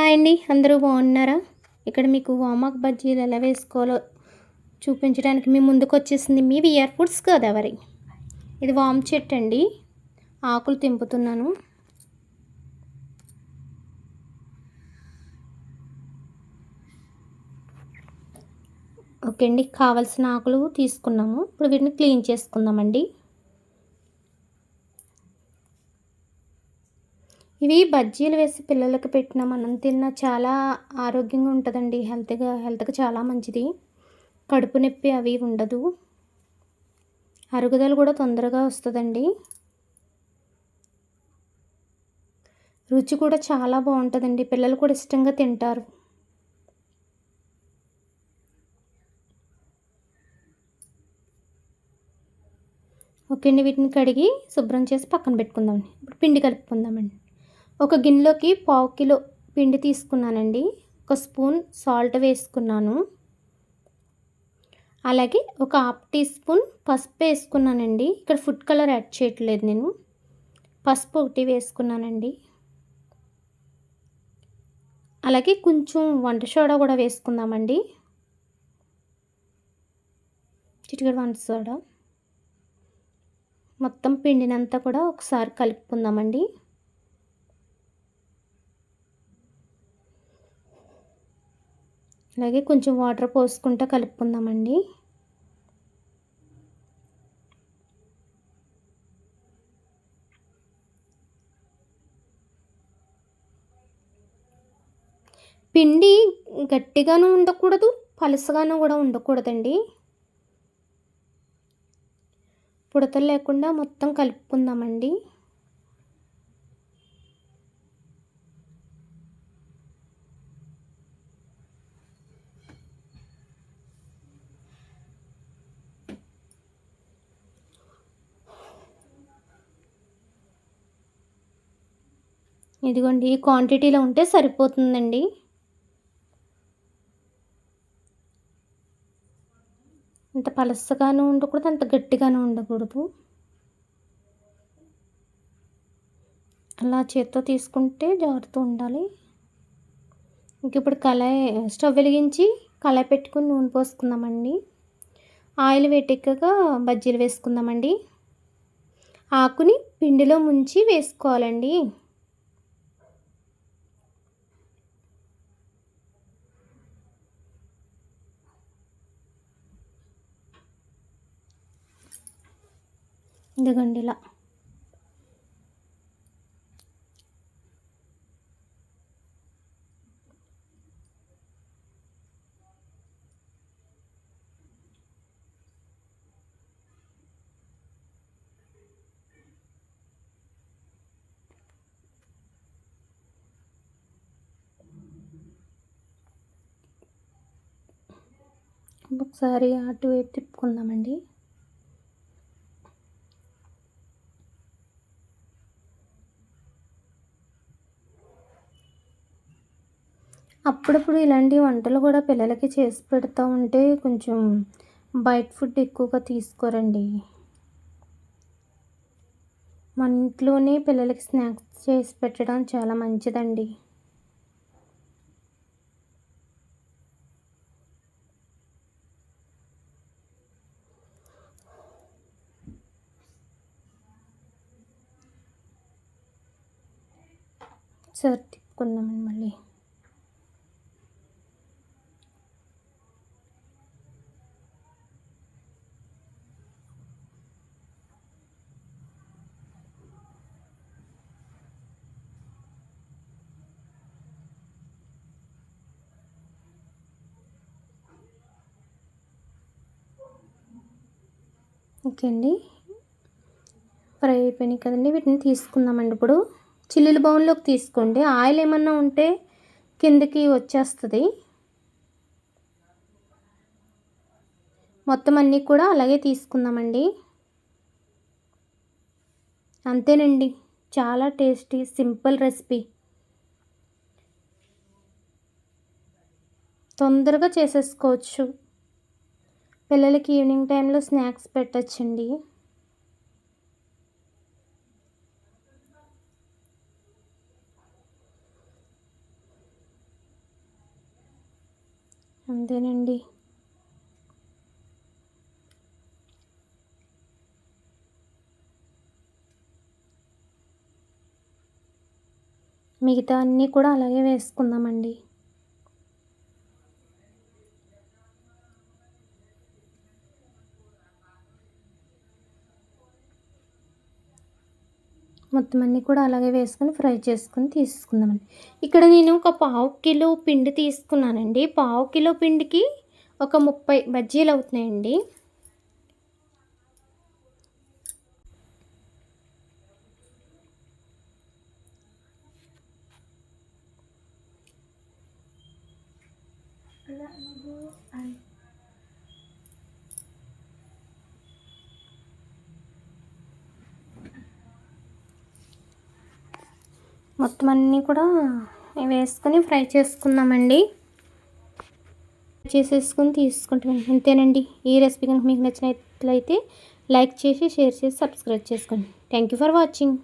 Hi అండి. అందరూ బాగున్నారా? ఇక్కడ మీకు వామాకు బజ్జీలు ఎలా వేసుకోవాలో చూపించడానికి మీ ముందుకొచ్చేసింది మీ విఆర్ ఫుడ్స్ గోదావరి. ఇది వామ చెట్టు అండి. ఆకులు తెంపుతున్నాను. ఓకే అండి, కావాల్సిన ఆకులు తీసుకున్నాము. ఇప్పుడు వీటిని క్లీన్ చేసుకుందామండి. ఇవి బజ్జీలు వేసి పిల్లలకి పెట్టినా మనం తిన్నా చాలా ఆరోగ్యంగా ఉంటుందండి. హెల్త్కి చాలా మంచిది. కడుపు నొప్పి అవి ఉండదు. అరుగుదల కూడా తొందరగా వస్తుందండి. రుచి కూడా చాలా బాగుంటుందండి. పిల్లలు కూడా ఇష్టంగా తింటారు. ఓకే అండి, వీటిని కడిగి శుభ్రం చేసి పక్కన పెట్టుకుందామండి. ఇప్పుడు పిండి కలుపుకుందామండి. ఒక గిన్నెలోకి 1/2 కిలో పిండి తీసుకున్నానండి. 1 స్పూన్ సాల్ట్ వేసుకున్నాను. అలాగే ఒక 1/2 టీ స్పూన్ పసుపు వేసుకున్నానండి. ఇక్కడ ఫుడ్ కలర్ యాడ్ చేయట్లేదు నేను. పసుపు ఒకటి వేసుకున్నానండి. అలాగే కొంచెం వంట సోడా కూడా వేసుకుందామండి. చిటికెడు వంట సోడా. మొత్తం పిండినంతా కూడా ఒకసారి కలుపుకుందామండి. అలాగే కొంచెం వాటర్ పోసుకుంటూ కలుపుకుందామండి. పిండి గట్టిగాను ఉండకూడదు, పలుసగాను కూడా ఉండకూడదండి. పుడతలు లేకుండా మొత్తం కలుపుకుందామండి. ఇదిగోండి, ఈ క్వాంటిటీలో ఉంటే సరిపోతుందండి. అంత పలసగాను ఉండకూడదు, అంత గట్టిగాను ఉండకూడదు. అలా చేత్తో తీసుకుంటే జారుతూ ఉండాలి. ఇంక ఇప్పుడు స్టవ్ వెలిగించి కళాయి పెట్టుకుని నూనె పోసుకుందామండి. ఆయిల్ వేడెక్కాక బజ్జీలు వేసుకుందామండి. ఆకుని పిండిలో ముంచి వేసుకోవాలండి. ఇదిగోండి ఇలా. ఒకసారి అటువైపు తిప్పుకుందామండి. అప్పుడప్పుడు ఇలాంటి వంటలు కూడా పిల్లలకి చేసి పెడతా ఉంటే కొంచెం బయట ఫుడ్ ఎక్కువగా తీసుకోరండి. మన ఇంట్లోనే పిల్లలకి స్నాక్స్ చేసి పెట్టడం చాలా మంచిదండి. సరే, తిప్పుకుందామండి మళ్ళీ. ఓకే అండి, ఫ్రై అయిపోయినాయి కదండి. వీటిని తీసుకుందామండి. ఇప్పుడు చిల్లుల బౌల్లోకి తీసుకోండి. ఆయిల్ ఏమన్నా ఉంటే కిందకి వచ్చేస్తుంది. మొత్తం అన్నీ కూడా అలాగే తీసుకుందామండి. అంతేనండి, చాలా టేస్టీ సింపుల్ రెసిపీ. తొందరగా చేసేసుకోవచ్చు. పిల్లలకి ఈవినింగ్ టైంలో స్నాక్స్ పెట్టచ్చండి. అంతేనండి. మిగతా అన్నీ కూడా అలాగే వేసుకుందామండి. మొత్తం అన్నీ కూడా అలాగే వేసుకొని ఫ్రై చేసుకొని తీసుకుందామండి. ఇక్కడ నేను ఒక పావు కిలో పిండి తీసుకున్నానండి. పావు కిలో పిండికి ఒక 30 బజ్జీలు అవుతున్నాయండి. మొత్తం అన్నీ కూడా వేసుకొని ఫ్రై చేసుకుందామండి. చేసేసుకొని తీసుకుంటాం. అంతేనండి. ఈ రెసిపీ కనుక మీకు నచ్చినట్లయితే లైక్ చేసి, షేర్ చేసి, సబ్స్క్రైబ్ చేసుకోండి. Thank you for watching.